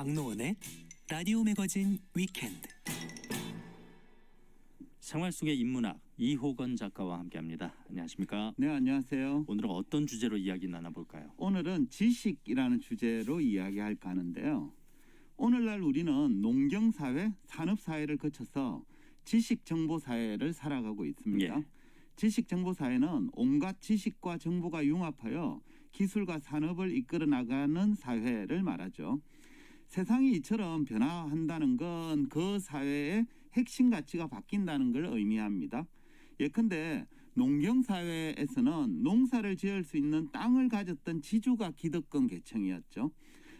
강노원의 라디오 매거진 위켄드. 생활 속의 인문학 이호건 작가와 함께합니다. 안녕하십니까? 네, 안녕하세요. 오늘은 어떤 주제로 이야기 나눠볼까요? 오늘은 지식이라는 주제로 이야기할까 하는데요. 오늘날 우리는 농경사회, 산업사회를 거쳐서 지식정보사회를 살아가고 있습니다. 예. 지식정보사회는 온갖 지식과 정보가 융합하여 기술과 산업을 이끌어 나가는 사회를 말하죠. 세상이 이처럼 변화한다는 건 그 사회의 핵심 가치가 바뀐다는 걸 의미합니다. 예컨대 농경사회에서는 농사를 지을 수 있는 땅을 가졌던 지주가 기득권 계층이었죠.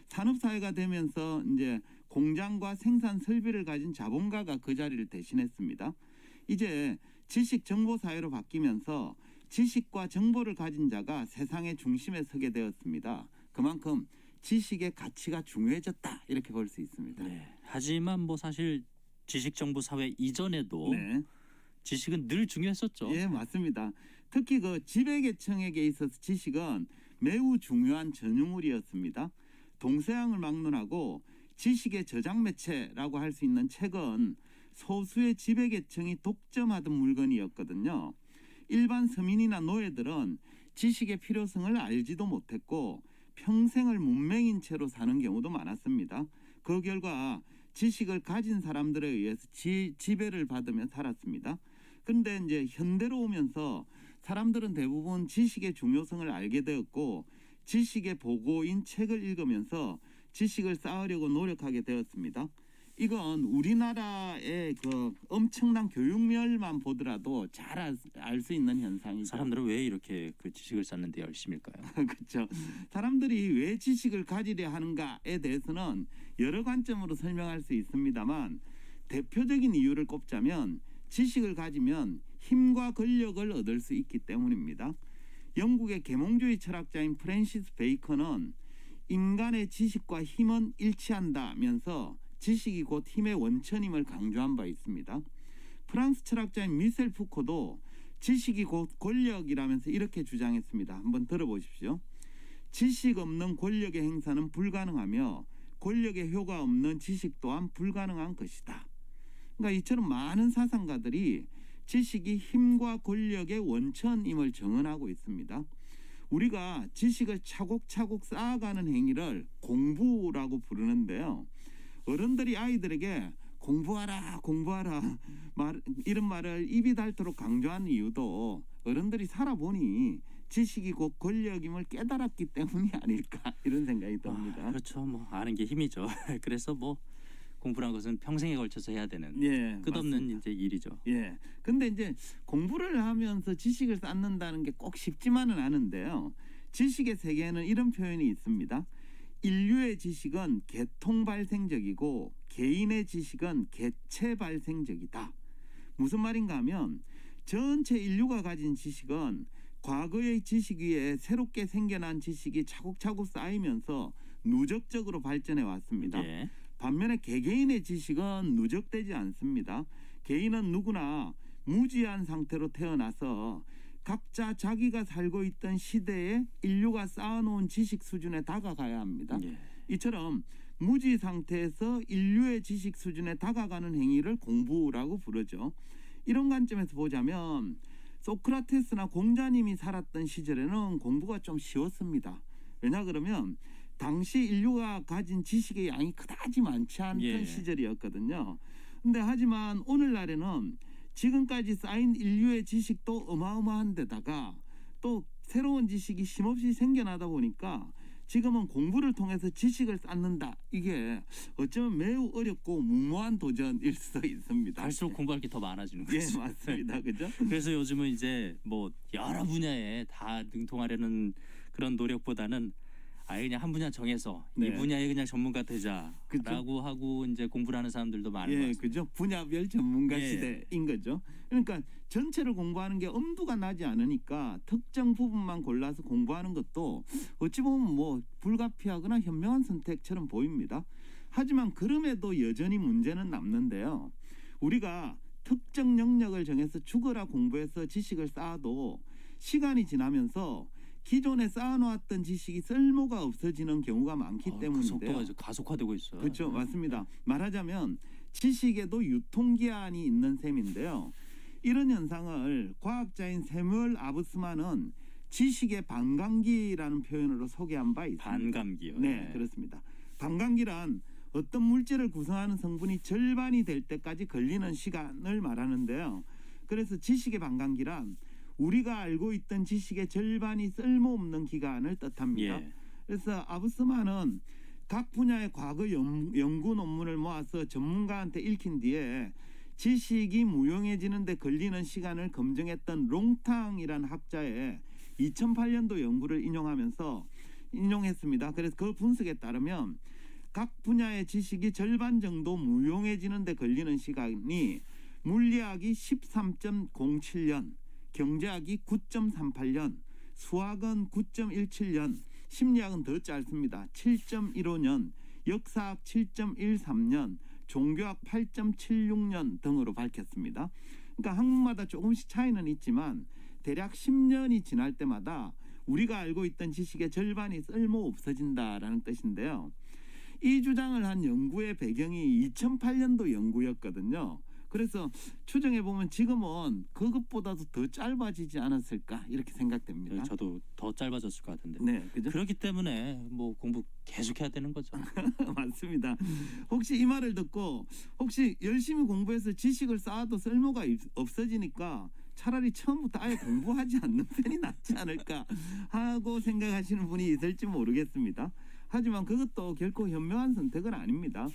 산업사회가 되면서 이제 공장과 생산 설비를 가진 자본가가 그 자리를 대신했습니다. 이제 지식정보사회로 바뀌면서 지식과 정보를 가진 자가 세상의 중심에 서게 되었습니다. 그만큼 지식의 가치가 중요해졌다 이렇게 볼 수 있습니다. 네. 하지만 뭐 사실 지식정보 사회 이전에도 네. 지식은 늘 중요했었죠. 예, 맞습니다. 특히 그 지배계층에게 있어서 지식은 매우 중요한 전유물이었습니다. 동서양을 막론하고 지식의 저장 매체라고 할 수 있는 책은 소수의 지배계층이 독점하던 물건이었거든요. 일반 서민이나 노예들은 지식의 필요성을 알지도 못했고 평생을 문맹인 채로 사는 경우도 많았습니다. 그 결과 지식을 가진 사람들에 의해서 지배를 받으며 살았습니다. 그런데 이제 현대로 오면서 사람들은 대부분 지식의 중요성을 알게 되었고 지식의 보고인 책을 읽으면서 지식을 쌓으려고 노력하게 되었습니다. 이건 우리나라의 그 엄청난 교육열만 보더라도 잘 알 수 있는 현상이죠. 사람들은 왜 이렇게 그 지식을 쌓는데 열심일까요? 그렇죠. 사람들이 왜 지식을 가지려 하는가에 대해서는 여러 관점으로 설명할 수 있습니다만 대표적인 이유를 꼽자면 지식을 가지면 힘과 권력을 얻을 수 있기 때문입니다. 영국의 계몽주의 철학자인 프랜시스 베이컨은 인간의 지식과 힘은 일치한다면서 지식이 곧 힘의 원천임을 강조한 바 있습니다. 프랑스 철학자인 미셀 푸코도 지식이 곧 권력이라면서 이렇게 주장했습니다. 한번 들어보십시오. 지식 없는 권력의 행사는 불가능하며 권력의 효과 없는 지식 또한 불가능한 것이다. 그러니까 이처럼 많은 사상가들이 지식이 힘과 권력의 원천임을 정언하고 있습니다. 우리가 지식을 차곡차곡 쌓아가는 행위를 공부라고 부르는데요. 어른들이 아이들에게 공부하라 이런 말을 입이 닳도록 강조하는 이유도 어른들이 살아보니 지식이 곧 권력임을 깨달았기 때문이 아닐까 이런 생각이 듭니다. 그렇죠. 뭐 아는 게 힘이죠. 그래서 뭐 공부란 것은 평생에 걸쳐서 해야 되는 예, 끝없는 맞습니다. 이제 일이죠. 예. 근데 이제 공부를 하면서 지식을 쌓는다는 게 꼭 쉽지만은 않은데요. 지식의 세계에는 이런 표현이 있습니다. 인류의 지식은 계통 발생적이고 개인의 지식은 개체 발생적이다. 무슨 말인가 하면 전체 인류가 가진 지식은 과거의 지식 위에 새롭게 생겨난 지식이 차곡차곡 쌓이면서 누적적으로 발전해 왔습니다. 예. 반면에 개개인의 지식은 누적되지 않습니다. 개인은 누구나 무지한 상태로 태어나서 각자 자기가 살고 있던 시대에 인류가 쌓아놓은 지식 수준에 다가가야 합니다. 예. 이처럼 무지 상태에서 인류의 지식 수준에 다가가는 행위를 공부라고 부르죠. 이런 관점에서 보자면 소크라테스나 공자님이 살았던 시절에는 공부가 좀 쉬웠습니다. 왜냐 그러면 당시 인류가 가진 지식의 양이 그다지 많지 않던 예. 시절이었거든요. 근데 하지만 오늘날에는 지금까지 쌓인 인류의 지식도 어마어마한 데다가 또 새로운 지식이 쉼없이 생겨나다 보니까 지금은 공부를 통해서 지식을 쌓는다. 이게 어쩌면 매우 어렵고 무모한 도전일 수도 있습니다. 갈수록 공부할 게 더 많아지는 거죠. 예, 맞습니다. 그죠? 그래서 요즘은 이제 뭐 여러 분야에 다 능통하려는 그런 노력보다는 아예 그냥 한 분야 정해서 네. 이 분야에 그냥 전문가 되자라고 그쵸? 하고 이제 공부를 하는 사람들도 많은 것 예, 같습니다. 그죠? 분야별 전문가 예. 시대인 거죠. 그러니까 전체를 공부하는 게 엄두가 나지 않으니까 특정 부분만 골라서 공부하는 것도 어찌 보면 뭐 불가피하거나 현명한 선택처럼 보입니다. 하지만 그럼에도 여전히 문제는 남는데요. 우리가 특정 영역을 정해서 죽어라 공부해서 지식을 쌓아도 시간이 지나면서 기존에 쌓아놓았던 지식이 쓸모가 없어지는 경우가 많기 그 때문인데요. 속도가 이제 가속화되고 있어요. 그렇죠, 맞습니다. 말하자면 지식에도 유통기한이 있는 셈인데요. 이런 현상을 과학자인 세뮤얼 아브스만은 지식의 반감기라는 표현으로 소개한 바 있습니다. 반감기요. 네, 그렇습니다. 반감기란 어떤 물질을 구성하는 성분이 절반이 될 때까지 걸리는 시간을 말하는데요. 그래서 지식의 반감기란 우리가 알고 있던 지식의 절반이 쓸모없는 기간을 뜻합니다. 예. 그래서 아브스만은 각 분야의 과거 연구 논문을 모아서 전문가한테 읽힌 뒤에 지식이 무용해지는데 걸리는 시간을 검증했던 롱탕이라는 학자의 2008년도 연구를 인용했습니다. 그래서 그 분석에 따르면 각 분야의 지식이 절반 정도 무용해지는데 걸리는 시간이 물리학이 13.07년, 경제학이 9.38년, 수학은 9.17년, 심리학은 더 짧습니다. 7.15년, 역사학 7.13년, 종교학 8.76년 등으로 밝혔습니다. 그러니까 학문마다 조금씩 차이는 있지만 대략 10년이 지날 때마다 우리가 알고 있던 지식의 절반이 쓸모 없어진다라는 뜻인데요. 이 주장을 한 연구의 배경이 2008년도 연구였거든요. 그래서 추정해 보면 지금은 그것보다도 더 짧아지지 않았을까 이렇게 생각됩니다. 저도 더 짧아졌을 것 같은데. 네, 그죠? 그렇기 때문에 뭐 공부 계속해야 되는 거죠. 맞습니다. 혹시 이 말을 듣고 혹시 열심히 공부해서 지식을 쌓아도 쓸모가 없어지니까 차라리 처음부터 아예 공부하지 않는 편이 낫지 않을까 하고 생각하시는 분이 있을지 모르겠습니다. 하지만 그것도 결코 현명한 선택은 아닙니다.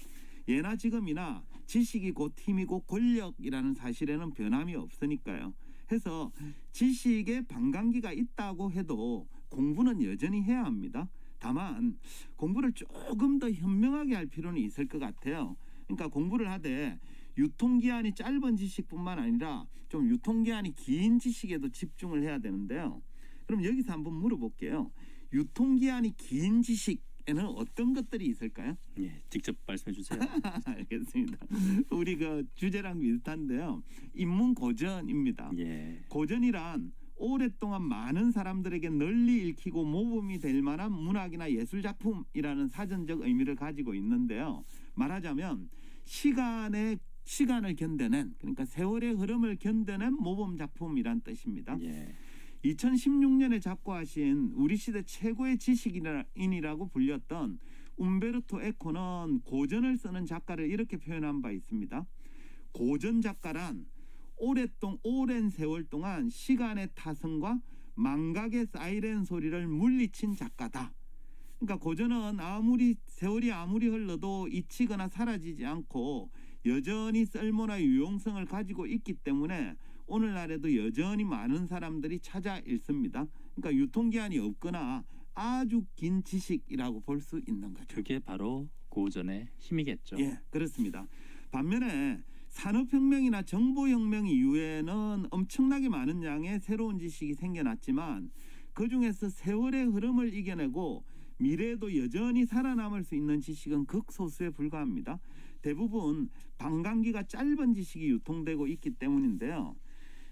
예나 지금이나 지식이 곧 힘이고 권력이라는 사실에는 변함이 없으니까요. 해서 지식의 반감기가 있다고 해도 공부는 여전히 해야 합니다. 다만 공부를 조금 더 현명하게 할 필요는 있을 것 같아요. 그러니까 공부를 하되 유통기한이 짧은 지식뿐만 아니라 좀 유통기한이 긴 지식에도 집중을 해야 되는데요. 그럼 여기서 한번 물어볼게요. 유통기한이 긴 지식에는 어떤 것들이 있을까요? 예, 직접 말씀해 주세요. 알겠습니다. 우리 그 주제랑 비슷한데요. 인문고전입니다. 예. 고전이란 오랫동안 많은 사람들에게 널리 읽히고 모범이 될 만한 문학이나 예술 작품이라는 사전적 의미를 가지고 있는데요. 말하자면 시간을 견뎌낸, 그러니까 세월의 흐름을 견뎌낸 모범 작품이란 뜻입니다. 예. 2016년에 작고하신 우리 시대 최고의 지식인이라고 불렸던 움베르토 에코는 고전을 쓰는 작가를 이렇게 표현한 바 있습니다. 고전 작가란 오랜 세월 동안 시간의 타성과 망각의 사이렌 소리를 물리친 작가다. 그러니까 고전은 세월이 아무리 흘러도 잊히거나 사라지지 않고 여전히 쓸모나 유용성을 가지고 있기 때문에 오늘날에도 여전히 많은 사람들이 찾아 읽습니다. 그러니까 유통기한이 없거나 아주 긴 지식이라고 볼 수 있는 거죠. 그게 바로 고전의 힘이겠죠. 예, 그렇습니다. 반면에 산업혁명이나 정보혁명 이후에는 엄청나게 많은 양의 새로운 지식이 생겨났지만 그중에서 세월의 흐름을 이겨내고 미래에도 여전히 살아남을 수 있는 지식은 극소수에 불과합니다. 대부분 반감기가 짧은 지식이 유통되고 있기 때문인데요.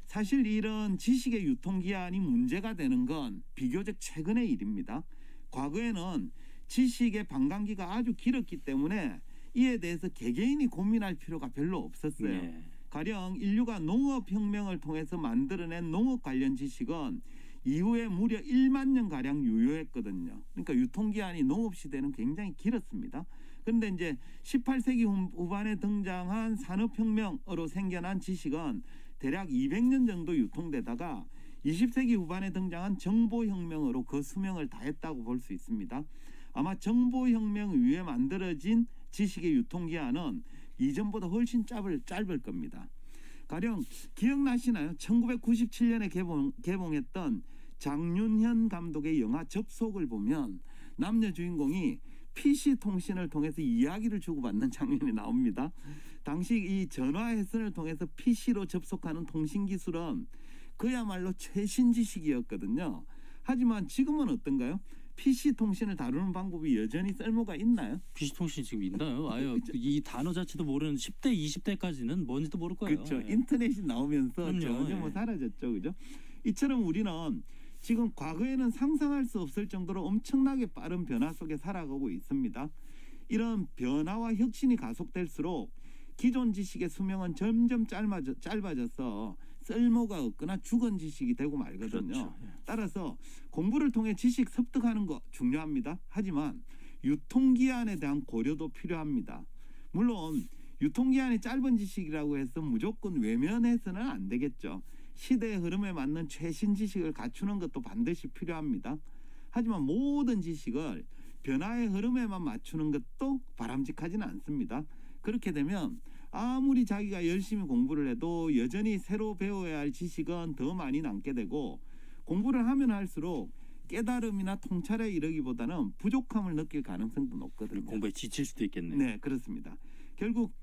사실 이런 지식의 유통기한이 문제가 되는 건 비교적 최근의 일입니다. 과거에는 지식의 반감기가 아주 길었기 때문에 이에 대해서 개개인이 고민할 필요가 별로 없었어요. 예. 가령 인류가 농업혁명을 통해서 만들어낸 농업 관련 지식은 이후에 무려 1만 년가량 유효했거든요. 그러니까 유통기한이 농업시대는 굉장히 길었습니다. 그런데 이제 18세기 후반에 등장한 산업혁명으로 생겨난 지식은 대략 200년 정도 유통되다가 20세기 후반에 등장한 정보혁명으로 그 수명을 다했다고 볼 수 있습니다. 아마 정보혁명 이후에 만들어진 지식의 유통기한은 이전보다 훨씬 짧을 겁니다. 가령 기억나시나요? 1997년에 개봉했던 장윤현 감독의 영화 접속을 보면 남녀 주인공이 PC 통신을 통해서 이야기를 주고받는 장면이 나옵니다. 당시 이 전화 회선을 통해서 PC로 접속하는 통신 기술은 그야말로 최신 지식이었거든요. 하지만 지금은 어떤가요? PC 통신을 다루는 방법이 여전히 쓸모가 있나요? PC통신 지금 있나요? 아유, 이 단어 자체도 모르는 10대, 20대까지는 뭔지도 모를 거예요. 그렇죠. 예. 인터넷이 나오면서 그럼요. 전혀 예. 사라졌죠, 그죠? 이처럼 우리는 지금 과거에는 상상할 수 없을 정도로 엄청나게 빠른 변화 속에 살아가고 있습니다. 이런 변화와 혁신이 가속될수록 기존 지식의 수명은 점점 짧아져서 쓸모가 없거나 죽은 지식이 되고 말거든요. 그렇죠. 예. 따라서 공부를 통해 지식 습득하는 거 중요합니다. 하지만 유통기한에 대한 고려도 필요합니다. 물론 유통기한이 짧은 지식이라고 해서 무조건 외면해서는 안 되겠죠. 시대의 흐름에 맞는 최신 지식을 갖추는 것도 반드시 필요합니다. 하지만 모든 지식을 변화의 흐름에만 맞추는 것도 바람직하지는 않습니다. 그렇게 되면 아무리 자기가 열심히 공부를 해도 여전히 새로 배워야 할 지식은 더 많이 남게 되고, 공부를 하면 할수록 깨달음이나 통찰에 이르기보다는 부족함을 느낄 가능성도 높거든요. 공부에 지칠 수도 있겠네요. 네, 그렇습니다. 결국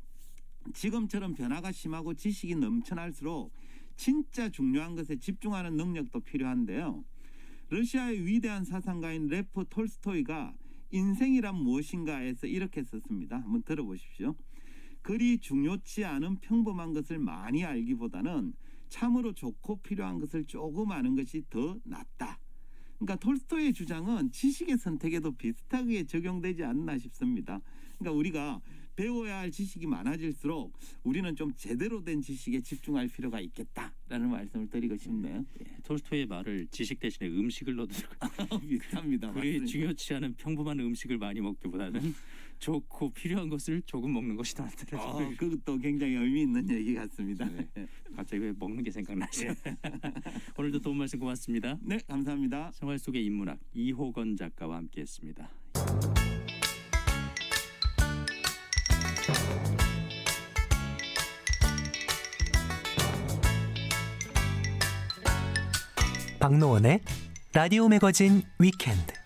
지금처럼 변화가 심하고 지식이 넘쳐날수록 진짜 중요한 것에 집중하는 능력도 필요한데요. 러시아의 위대한 사상가인 레프 톨스토이가 인생이란 무엇인가에서 이렇게 썼습니다. 한번 들어보십시오. 그리 중요치 않은 평범한 것을 많이 알기보다는 참으로 좋고 필요한 것을 조금 아는 것이 더 낫다. 그러니까 톨스토이의 주장은 지식의 선택에도 비슷하게 적용되지 않나 싶습니다. 그러니까 우리가 배워야 할 지식이 많아질수록 우리는 좀 제대로 된 지식에 집중할 필요가 있겠다라는 말씀을 드리고 싶네요. 예. 톨스토이의 말을 지식 대신에 음식을 넣어도 비슷합니다. 그리 맞습니다. 중요치 않은 평범한 음식을 많이 먹기보다는 좋고 필요한 것을 조금 먹는 것이 낫더라고요. 그것도 굉장히 의미 있는 얘기 같습니다. 네. 갑자기 왜 먹는 게 생각나죠? 오늘도 도움 말씀 고맙습니다. 네, 감사합니다. 생활 속의 인문학 이호건 작가와 함께했습니다. 박노원의 라디오 매거진 위켄드.